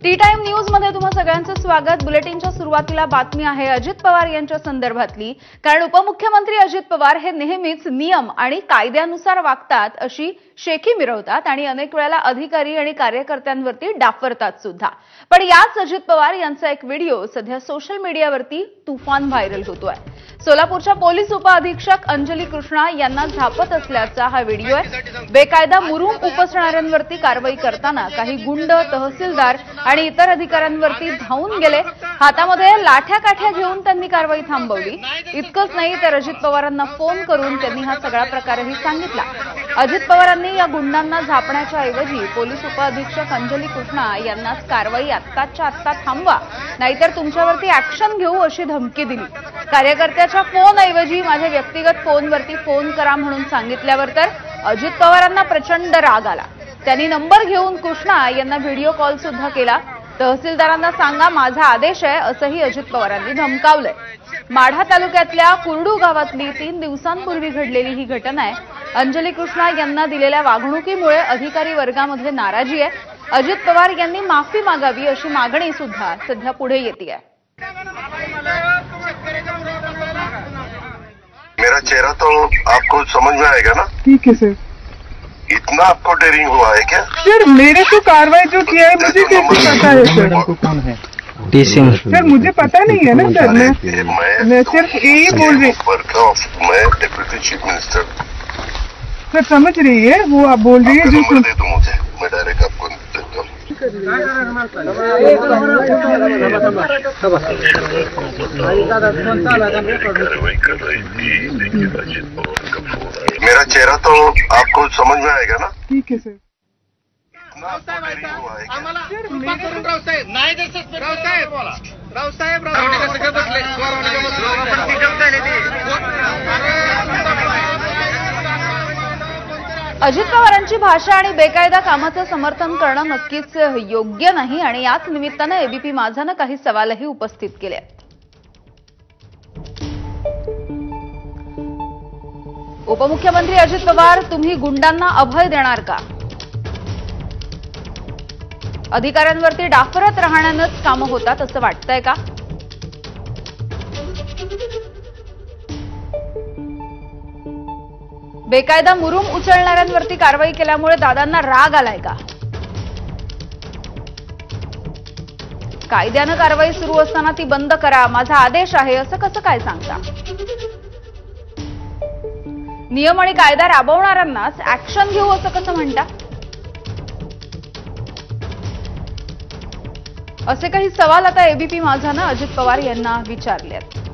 T time news मध्ये तुम्हा सगळ्यांचं स्वागत। बुलेटिनच्या सुरुवातीला बातमी आहे अजित पवार यांच्या संदर्भातली, कारण उपमुख्यमंत्री अजित पवार हे नेहमीच नियम आणि कायद्यानुसार वागतात अशी शेखी मिरवतात आणि अनेक वेळेला अधिकारी आणि कार्यकर्त्यांवरती डाफरतात सुद्धा। पण याच अजित पवार यांचा एक व्हिडिओ सध्या सोशल मीडियावरती तुफान व्हायरल होतोय। सोलापूरच्या पोलीस उपअधीक्षक अंजली कृष्णा यांना झापत असल्याचा हा व्हिडिओ आहे। बेकायदा मुरुम उपसणाऱ्यांवरती कारवाई करताना काही गुंड, तहसीलदार आणि इतर अधिकाऱ्यांवरती धावून गेले। हातामध्ये लाठ्या काठ्या घेऊन त्यांनी कारवाई थांबवली। इतकंच नाही तर अजित पवारांना फोन करून त्यांनी हा सगळा प्रकारही सांगितला। अजित पवारांनी या गुंडांना झापण्याच्या ऐवजी पोलीस उपअधीक्षक अंजली कृष्णा यांनाच कारवाई आत्ताच्या आत्ता थांबवा, नाहीतर तुमच्यावरती ऍक्शन घेऊ अशी धमकी दिली। कार्यकर्त्याच्या फोन ऐवजी माझ्या व्यक्तिगत फोनवरती फोन करा म्हणून सांगितल्यावर तर अजित पवारांना प्रचंड राग आला। त्यांनी नंबर घेऊन कृष्णा यांना व्हिडिओ कॉल सुद्धा केला। तहसीलदारांना सांगा माझा आदेश आहे असंही अजित पवारांनी धमकावलंय। माढा तालुक्यातल्या कुरडू गावातली 3 दिवसांपूर्वी घडलेली ही घटना आहे। अंजली कृष्णा यांना दिलेल्या वागणुकीमुळे अधिकारी वर्गामध्ये नाराजी आहे। अजित पवार यांनी माफी मागावी अशी मागणी सुद्धा सध्या पुढे येते। मेरा चेहरा तो आपको समझ में आएगा ना? ठीक है सर। इतना आपको डेयरिंग हुआ है क्या? सर मेरे को कार्रवाई जो किया है मुझे कैसे पता है सर? कौन है? सर मुझे पता नहीं है ना सर। मैं सिर्फ यही बोल रही मैं डिप्टी चीफ मिनिस्टर। सर समझ रही है वो आप बोल रही है जो नंबर दे दो मुझे, मैं डायरेक्ट आपको देता हूँ। कार्रवाई कर रही थी, लेकिन अजित पवार का फोन आया। मेरा चेहरा तो आपको समझ में आएगा ना? ठीक है सर। इतना आपको डेयरिंग हुआ है क्या? अजित पवारांची भाषा आणि बेकायदा कामाचं समर्थन करणं नक्कीच योग्य नाही आणि याच निमित्तानं एबीपी माझानं काही सवालही उपस्थित केले आहेत। उपमुख्यमंत्री अजित पवार, तुम्ही गुंडांना अभय देणार का? अधिकाऱ्यांवरती डाफरत राहण्यानंच कामं होतात असं वाटतंय का? बेकायदा मुरुम उचलणाऱ्यांवरती कारवाई केल्यामुळे दादांना राग आलाय का? कायद्यानं कारवाई सुरू असताना ती बंद करा, माझा आदेश आहे असं कसं काय सांगता? नियम आणि कायदा राबवणाऱ्यांनाच ऍक्शन घेऊ असं कसं म्हणता? असे काही सवाल आता एबीपी माझानं अजित पवार यांना विचारले आहेत।